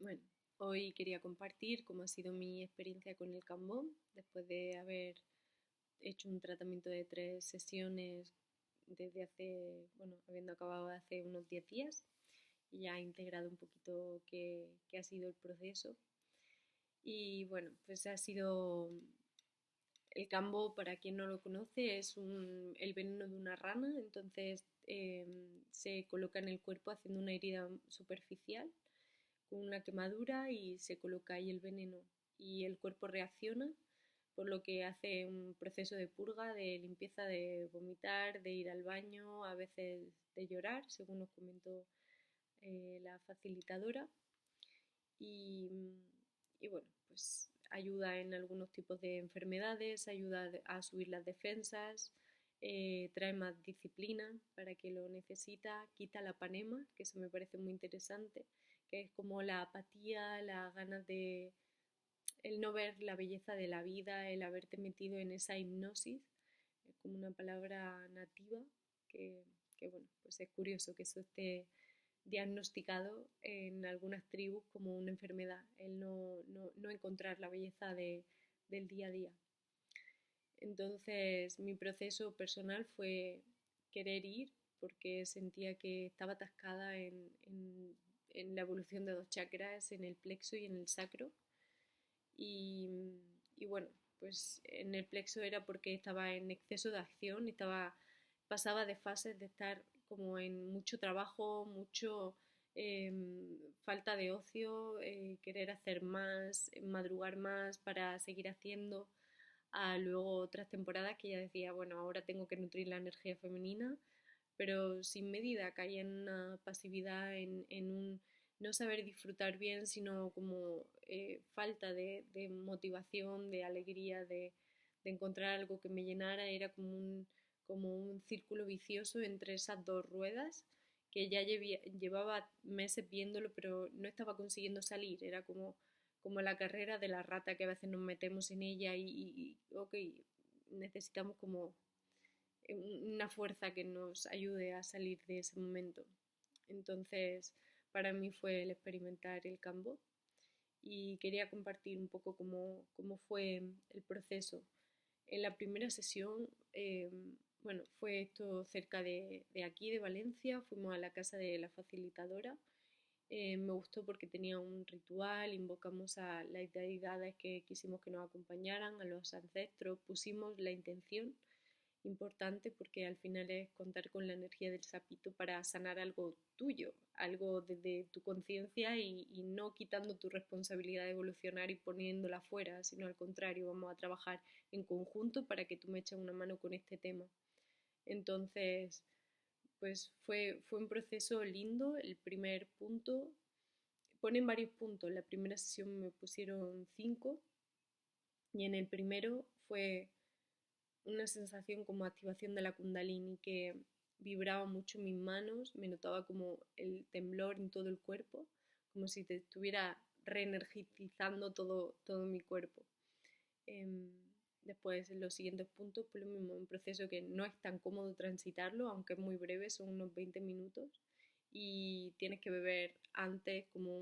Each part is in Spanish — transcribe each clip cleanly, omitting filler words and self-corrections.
Bueno, hoy quería compartir cómo ha sido mi experiencia con el Cambó después de haber hecho un tratamiento de 3 sesiones desde habiendo acabado hace unos 10 días y ya he integrado un poquito qué ha sido el proceso. Y bueno, pues ha sido el Cambó, para quien no lo conoce, es el veneno de una rana. Entonces se coloca en el cuerpo haciendo una herida superficial con una quemadura y se coloca ahí el veneno y el cuerpo reacciona, por lo que hace un proceso de purga, de limpieza, de vomitar, de ir al baño, a veces de llorar, según nos comentó la facilitadora. Y, y bueno, pues ayuda en algunos tipos de enfermedades, ayuda a subir las defensas, trae más disciplina para que lo necesita, quita la panema, que eso me parece muy interesante, que es como la apatía, las ganas de el no ver la belleza de la vida, el haberte metido en esa hipnosis, es como una palabra nativa que, que bueno, pues es curioso que eso esté diagnosticado en algunas tribus como una enfermedad, el no encontrar la belleza del día a día. Entonces mi proceso personal fue querer ir porque sentía que estaba atascada en la evolución de 2 chakras, en el plexo y en el sacro. Y, y bueno, pues en el plexo era porque estaba en exceso de acción, pasaba de fases de estar como en mucho trabajo, mucho falta de ocio, querer hacer más, madrugar más para seguir haciendo, a luego otras temporadas que ya decía, bueno, ahora tengo que nutrir la energía femenina, pero sin medida, caía en una pasividad, en un no saber disfrutar bien, sino como falta de motivación, de alegría, de encontrar algo que me llenara. Era como un círculo vicioso entre esas dos ruedas que ya llevaba meses viéndolo, pero no estaba consiguiendo salir. Era como la carrera de la rata, que a veces nos metemos en ella ok, necesitamos como una fuerza que nos ayude a salir de ese momento. Entonces, para mí fue el experimentar el Cambo y quería compartir un poco cómo fue el proceso. En la primera sesión, bueno, fue esto cerca de aquí, de Valencia, fuimos a la casa de la facilitadora. Me gustó porque tenía un ritual, invocamos a las deidades que quisimos que nos acompañaran, a los ancestros, pusimos la intención importante, porque al final es contar con la energía del sapito para sanar algo tuyo, algo desde tu conciencia y no quitando tu responsabilidad de evolucionar y poniéndola fuera, sino al contrario, vamos a trabajar en conjunto para que tú me eches una mano con este tema. Entonces, pues fue un proceso lindo. El primer punto, ponen varios puntos, la primera sesión me pusieron 5 y en el primero fue una sensación como activación de la kundalini, que vibraba mucho en mis manos, me notaba como el temblor en todo el cuerpo, como si te estuviera reenergizando todo mi cuerpo. Eh, Después, en los siguientes puntos, pues lo mismo, un proceso que no es tan cómodo transitarlo, aunque es muy breve, son unos 20 minutos, y tienes que beber antes como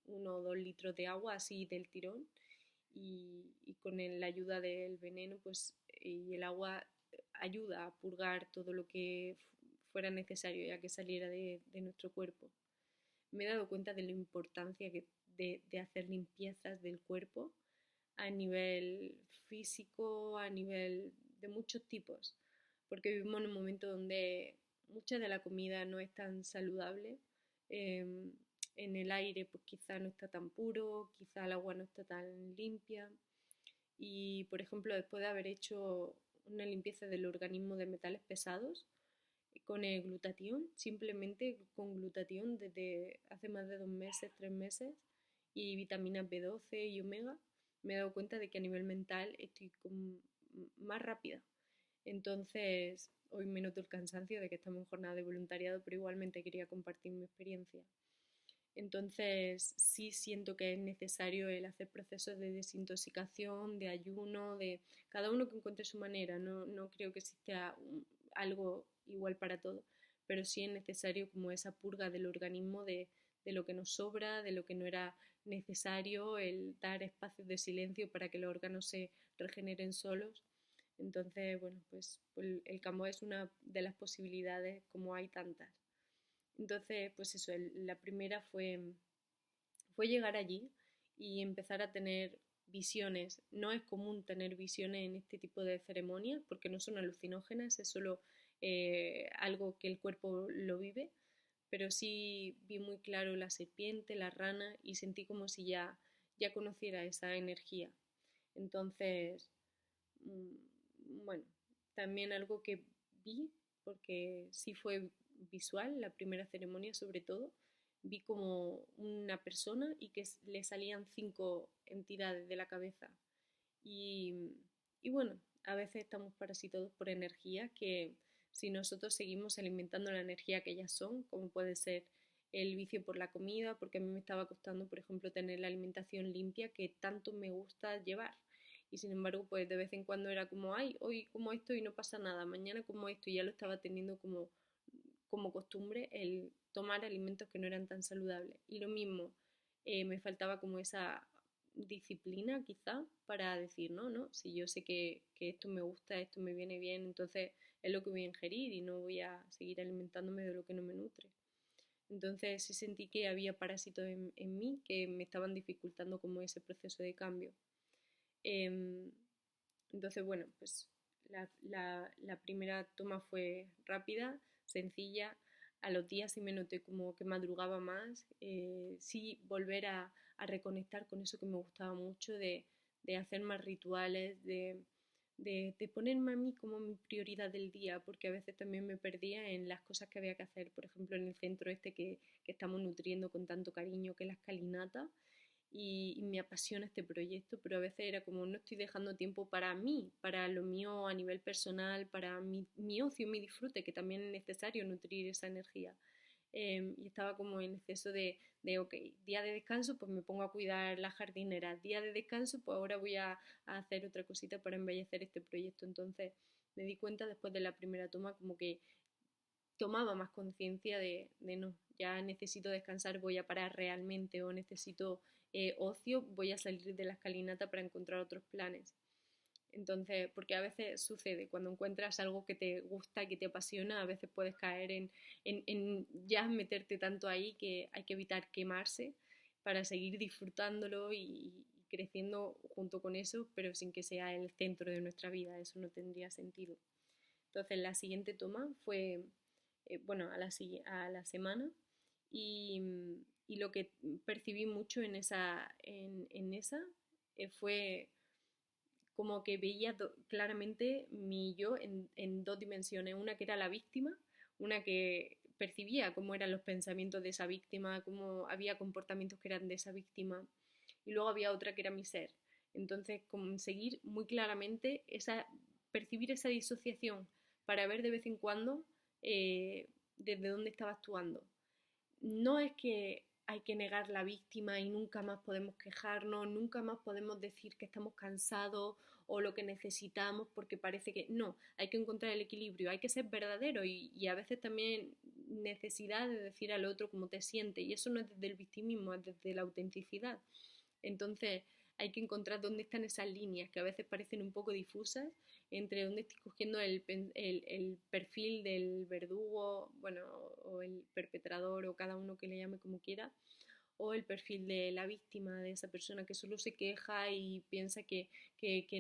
1 o 2 litros de agua así del tirón, y con la ayuda del veneno pues, y el agua ayuda a purgar todo lo que fuera necesario ya que saliera de nuestro cuerpo. Me he dado cuenta de la importancia de hacer limpiezas del cuerpo a nivel físico, a nivel de muchos tipos, porque vivimos en un momento donde mucha de la comida no es tan saludable. Eh, en el aire pues quizá no está tan puro, quizá el agua no está tan limpia. Y por ejemplo, después de haber hecho una limpieza del organismo de metales pesados con el glutatión, simplemente con glutatión desde hace más de 2 meses, 3 meses, y vitaminas B12 y omega, me he dado cuenta de que a nivel mental estoy más rápida. Entonces, hoy me noto el cansancio de que estamos en jornada de voluntariado, pero igualmente quería compartir mi experiencia. Entonces, sí siento que es necesario el hacer procesos de desintoxicación, de ayuno, de cada uno que encuentre su manera. No creo que exista algo igual para todo, pero sí es necesario como esa purga del organismo de lo que nos sobra, de lo que no era necesario, el dar espacios de silencio para que los órganos se regeneren solos. Entonces, bueno, pues el cambo es una de las posibilidades, como hay tantas. Entonces, pues eso, la primera fue llegar allí y empezar a tener visiones. No es común tener visiones en este tipo de ceremonias porque no son alucinógenas, es solo algo que el cuerpo lo vive, pero sí vi muy claro la serpiente, la rana y sentí como si ya conociera esa energía. Entonces, bueno, también algo que vi, porque sí fue visual, la primera ceremonia sobre todo, vi como una persona y que le salían 5 entidades de la cabeza. Y, y bueno, a veces estamos parasitados por energías que si nosotros seguimos alimentando la energía que ellas son, como puede ser el vicio por la comida, porque a mí me estaba costando, por ejemplo, tener la alimentación limpia que tanto me gusta llevar. Y sin embargo, pues de vez en cuando era como, ay, hoy como esto y no pasa nada, mañana como esto, y ya lo estaba teniendo como costumbre el tomar alimentos que no eran tan saludables. Y lo mismo, me faltaba como esa disciplina quizá para decir, no, no, si yo sé que esto me gusta, esto me viene bien, entonces es lo que voy a ingerir y no voy a seguir alimentándome de lo que no me nutre. Entonces sí sentí que había parásitos en mí que me estaban dificultando como ese proceso de cambio. Eh, entonces, bueno, pues la primera toma fue rápida, sencilla. A los días sí me noté como que madrugaba más. Sí volver a reconectar con eso que me gustaba mucho, de hacer más rituales, de ponerme a mí como mi prioridad del día, porque a veces también me perdía en las cosas que había que hacer. Por ejemplo, en el centro este que estamos nutriendo con tanto cariño, que es la escalinata, y me apasiona este proyecto, pero a veces era como no estoy dejando tiempo para mí, para lo mío a nivel personal, para mi ocio, mi disfrute, que también es necesario nutrir esa energía. Y estaba como en exceso ok, día de descanso, pues me pongo a cuidar la jardinera, día de descanso, pues ahora voy a hacer otra cosita para embellecer este proyecto. Entonces me di cuenta después de la primera toma como que tomaba más conciencia de no, ya necesito descansar, voy a parar realmente o necesito ocio, voy a salir de la escalinata para encontrar otros planes. Entonces, porque a veces sucede, cuando encuentras algo que te gusta, que te apasiona, a veces puedes caer en ya meterte tanto ahí que hay que evitar quemarse para seguir disfrutándolo y creciendo junto con eso, pero sin que sea el centro de nuestra vida, eso no tendría sentido. Entonces, la siguiente toma fue bueno, a la semana y lo que percibí mucho en esa fue como que veía claramente mi yo en dos dimensiones, una que era la víctima, una que percibía cómo eran los pensamientos de esa víctima, cómo había comportamientos que eran de esa víctima, y luego había otra que era mi ser. Entonces, conseguir muy claramente percibir esa disociación para ver de vez en cuando desde dónde estaba actuando. No es que hay que negar la víctima y nunca más podemos quejarnos, nunca más podemos decir que estamos cansados o lo que necesitamos porque parece que no, hay que encontrar el equilibrio, hay que ser verdadero y a veces también necesidad de decir al otro cómo te sientes y eso no es desde el victimismo, es desde la autenticidad. Entonces hay que encontrar dónde están esas líneas que a veces parecen un poco difusas entre dónde estoy cogiendo el perfil del verdugo, bueno, o el perpetrador o cada uno que le llame como quiera, o el perfil de la víctima, de esa persona que solo se queja y piensa que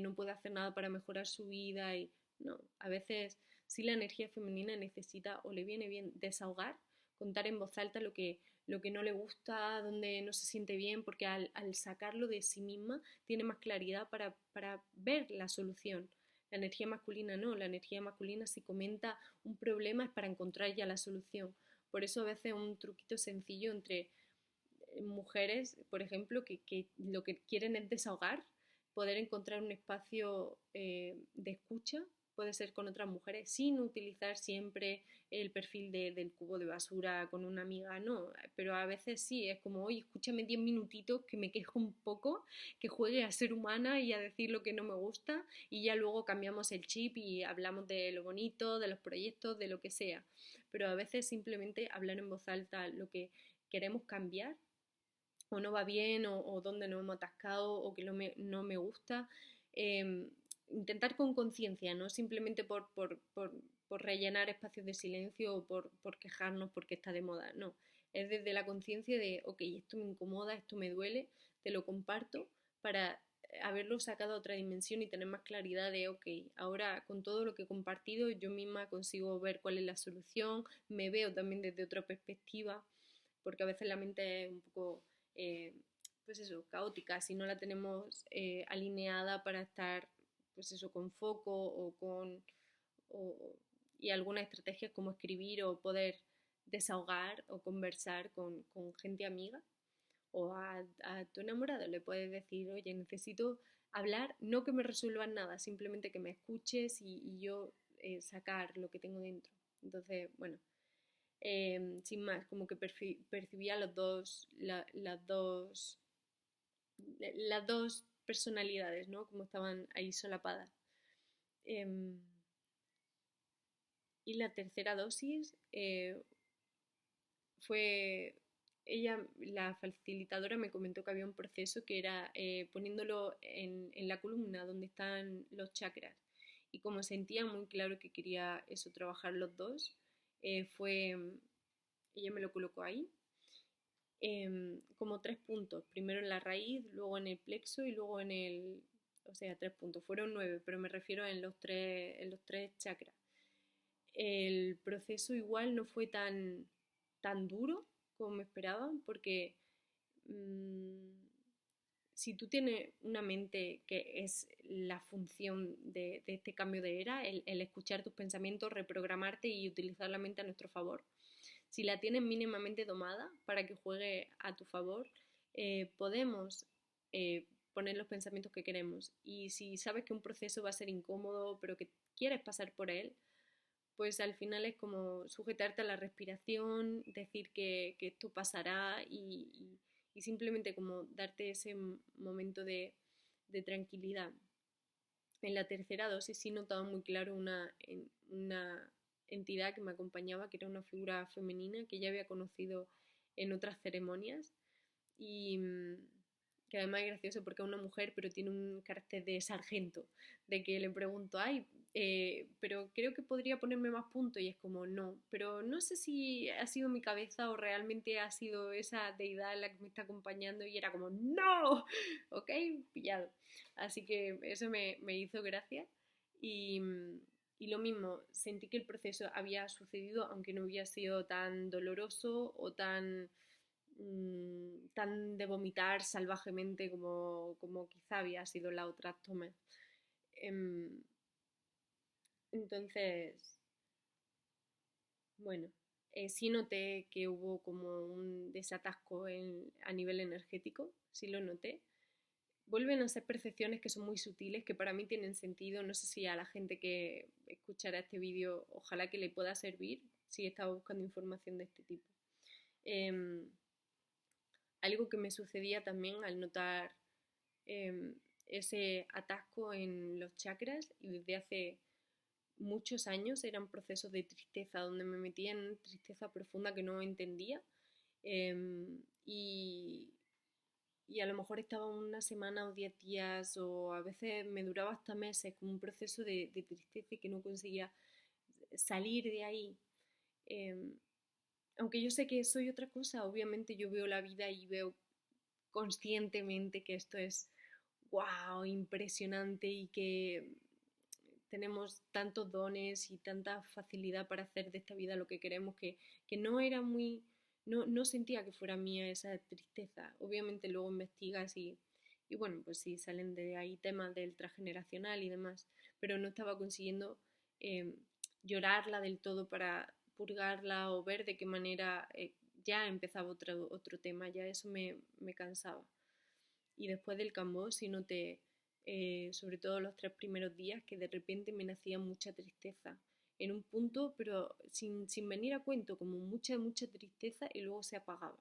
no puede hacer nada para mejorar su vida. Y no, a veces sí la energía femenina necesita o le viene bien desahogar, contar en voz alta lo que no le gusta, donde no se siente bien, porque al sacarlo de sí misma tiene más claridad para ver la solución. La energía masculina no, la energía masculina si comenta un problema es para encontrar ya la solución. Por eso a veces un truquito sencillo entre mujeres, por ejemplo, que lo que quieren es desahogar, poder encontrar un espacio de escucha, puede ser con otras mujeres, sin utilizar siempre el perfil del cubo de basura con una amiga, no, pero a veces sí, es como, oye, escúchame 10 minutitos que me quejo un poco, que juegue a ser humana y a decir lo que no me gusta y ya luego cambiamos el chip y hablamos de lo bonito, de los proyectos, de lo que sea, pero a veces simplemente hablar en voz alta queremos cambiar, o no va bien, o dónde nos hemos atascado, o que no me gusta. Eh, Intentar con conciencia, no simplemente por rellenar espacios de silencio o por quejarnos porque está de moda, no. Es desde la conciencia de, ok, esto me incomoda, esto me duele, te lo comparto para haberlo sacado a otra dimensión y tener más claridad de, ok, ahora con todo lo que he compartido yo misma consigo ver cuál es la solución, me veo también desde otra perspectiva, porque a veces la mente es un poco, eh, pues eso, caótica, si no la tenemos alineada para estar, pues eso, con foco o, y algunas estrategias como escribir o poder desahogar o conversar con gente amiga o a tu enamorado le puedes decir, oye, necesito hablar, no que me resuelvan nada, simplemente que me escuches y yo sacar lo que tengo dentro. Entonces, bueno, sin más, como que percibía las dos personalidades, ¿no? Como estaban ahí solapadas. Eh, y la tercera dosis fue, la facilitadora me comentó que había un proceso que era poniéndolo en la columna donde están los chakras. Y como sentía muy claro que quería eso, trabajar los dos, fue, ella me lo colocó ahí, como 3 puntos, primero en la raíz, luego en el plexo y luego o sea, 3 puntos, fueron 9, pero me refiero en los tres chakras. El proceso igual no fue tan duro como me esperaba, porque mmm, si tú tienes una mente que es la función de este cambio de era, el escuchar tus pensamientos, reprogramarte y utilizar la mente a nuestro favor, si la tienes mínimamente domada para que juegue a tu favor, podemos poner los pensamientos que queremos. Y si sabes que un proceso va a ser incómodo, pero que quieres pasar por él, pues al final es como sujetarte a la respiración, decir que esto pasará y simplemente como darte ese momento de tranquilidad. En la tercera dosis sí notaba muy claro una entidad que me acompañaba, que era una figura femenina que ya había conocido en otras ceremonias y que además es gracioso porque es una mujer pero tiene un carácter de sargento, de que le pregunto, ay, pero creo que podría ponerme más puntos y es como, no, pero no sé si ha sido mi cabeza o realmente ha sido esa deidad la que me está acompañando y era como, no, ok, pillado. Así que eso me hizo gracia y, y lo mismo, sentí que el proceso había sucedido aunque no hubiera sido tan doloroso o tan de vomitar salvajemente como quizá había sido la otra toma. Em, entonces, bueno, sí noté que hubo como un desatasco a nivel energético, sí lo noté. Vuelven a ser percepciones que son muy sutiles, que para mí tienen sentido. No sé si a la gente que escuchará este vídeo, ojalá que le pueda servir si estaba buscando información de este tipo. Eh, Algo que me sucedía también al notar ese atasco en los chakras y desde hace muchos años eran procesos de tristeza donde me metía en una tristeza profunda que no entendía y, y a lo mejor estaba una semana o 10 días o a veces me duraba hasta meses como un proceso de tristeza y que no conseguía salir de ahí. Eh, Aunque yo sé que soy otra cosa, obviamente yo veo la vida y veo conscientemente que esto es wow, impresionante y que tenemos tantos dones y tanta facilidad para hacer de esta vida lo que queremos que no era muy, no sentía que fuera mía esa tristeza. Obviamente luego investigas y bueno, pues sí, salen de ahí temas del transgeneracional y demás, pero no estaba consiguiendo eh, llorarla del todo para purgarla o ver de qué manera ya empezaba otro tema, ya eso me cansaba. Y después del Cambó sí noté, sobre todo los 3 primeros días, que de repente me nacía mucha tristeza. En un punto, pero sin venir a cuento, como mucha tristeza y luego se apagaba.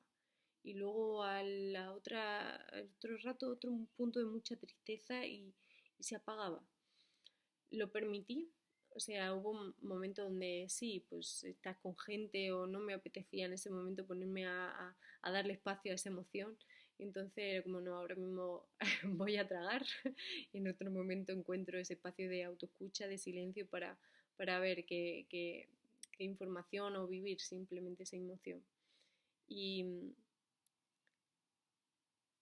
Y luego al otro rato otro punto de mucha tristeza y se apagaba. Lo permití, o sea, hubo un momento donde sí, pues estás con gente o no me apetecía en ese momento ponerme a darle espacio a esa emoción. Y entonces era como, no, ahora mismo voy a tragar y en otro momento encuentro ese espacio de autoescucha, de silencio para ver qué información o vivir simplemente esa emoción. Y,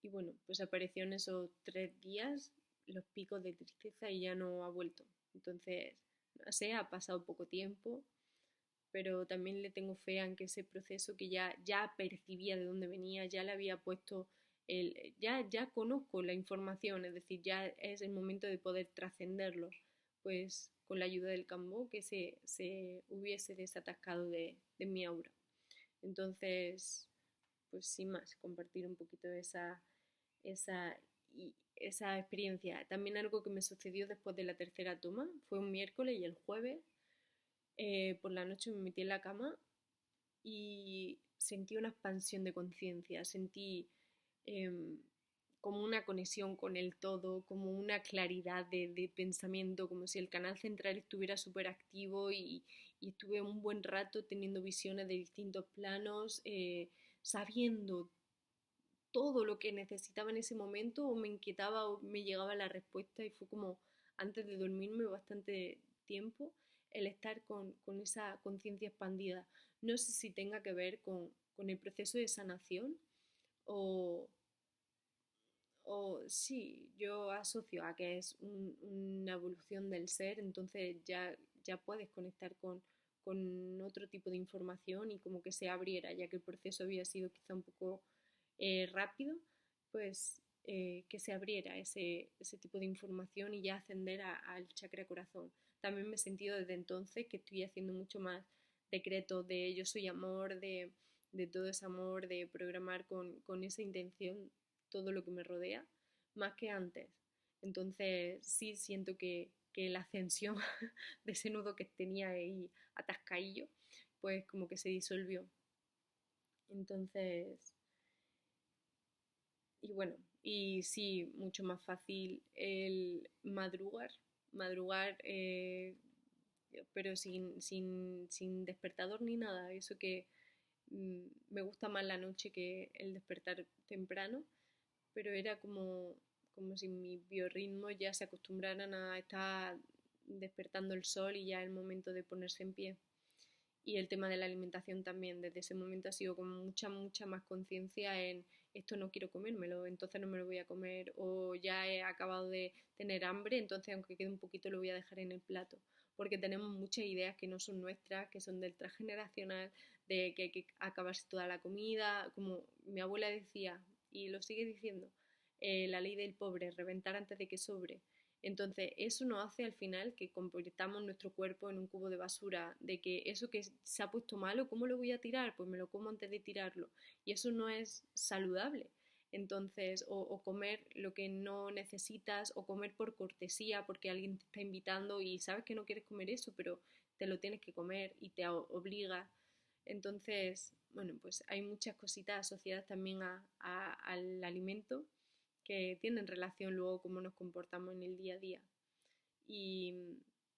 y bueno, pues apareció en esos 3 días los picos de tristeza y ya no ha vuelto. Entonces, no sé, ha pasado poco tiempo, pero también le tengo fe a que ese proceso que ya percibía de dónde venía, ya le había puesto, ya conozco la información, es decir, ya es el momento de poder trascenderlo, pues con la ayuda del Cambó que se hubiese desatascado de mi aura. Entonces, pues sin más, compartir un poquito esa, esa experiencia. También algo que me sucedió después de la tercera toma, fue un miércoles y el jueves por la noche me metí en la cama y sentí una expansión de conciencia, sentí eh, como una conexión con el todo, como una claridad de pensamiento, como si el canal central estuviera súper activo y estuve un buen rato teniendo visiones de distintos planos, sabiendo todo lo que necesitaba en ese momento o me inquietaba o me llegaba la respuesta y fue como antes de dormirme bastante tiempo el estar con esa conciencia expandida. No sé si tenga que ver con el proceso de sanación o, o sí, yo asocio a que es una evolución del ser, entonces ya puedes conectar con otro tipo de información y como que se abriera, ya que el proceso había sido quizá un poco rápido, pues que se abriera ese tipo de información y ya ascender al chakra corazón. También me he sentido desde entonces que estoy haciendo mucho más decretos de yo soy amor, de todo ese amor, de programar con esa intención todo lo que me rodea, más que antes. Entonces sí siento que la ascensión de ese nudo que tenía ahí atascadillo, pues como que se disolvió. Entonces, y bueno, y sí, mucho más fácil el madrugar, pero sin despertador ni nada. Eso que me gusta más la noche que el despertar temprano, pero era como si mis biorritmos ya se acostumbraran a estar despertando el sol y ya el momento de ponerse en pie. Y el tema de la alimentación también, desde ese momento ha sido como mucha más conciencia en esto no quiero comérmelo, entonces no me lo voy a comer, o ya he acabado de tener hambre, entonces aunque quede un poquito lo voy a dejar en el plato, porque tenemos muchas ideas que no son nuestras, que son del transgeneracional, de que hay que acabarse toda la comida, como mi abuela decía, y lo sigue diciendo, la ley del pobre, reventar antes de que sobre. Entonces, eso nos hace al final que convirtamos nuestro cuerpo en un cubo de basura, de que eso que se ha puesto malo, ¿cómo lo voy a tirar? Pues me lo como antes de tirarlo. Y eso no es saludable. Entonces, o comer lo que no necesitas, o comer por cortesía, porque alguien te está invitando y sabes que no quieres comer eso, pero te lo tienes que comer y te obliga. Entonces, bueno, pues hay muchas cositas asociadas también al alimento que tienen relación luego cómo nos comportamos en el día a día. Y,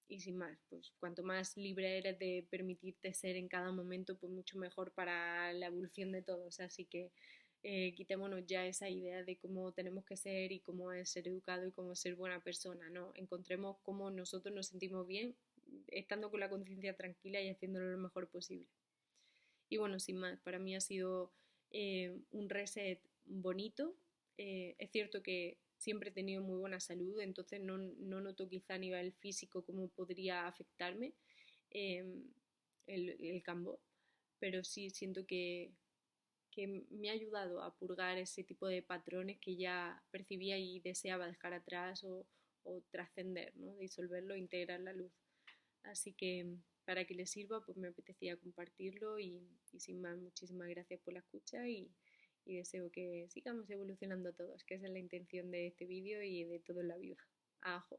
y sin más, pues cuanto más libre eres de permitirte ser en cada momento, pues mucho mejor para la evolución de todos. Así que quitémonos ya esa idea de cómo tenemos que ser y cómo es ser educado y cómo ser buena persona, ¿no? Encontremos cómo nosotros nos sentimos bien estando con la conciencia tranquila y haciéndolo lo mejor posible. Y bueno, sin más, para mí ha sido un reset bonito. Es cierto que siempre he tenido muy buena salud, entonces no noto quizá a nivel físico cómo podría afectarme eh, el cambo, pero sí siento que me ha ayudado a purgar ese tipo de patrones que ya percibía y deseaba dejar atrás o trascender, ¿no? Disolverlo, integrar la luz. Así que para que les sirva, pues me apetecía compartirlo y sin más, muchísimas gracias por la escucha y deseo que sigamos evolucionando todos, que esa es la intención de este vídeo y de todo en la vida. Ajo.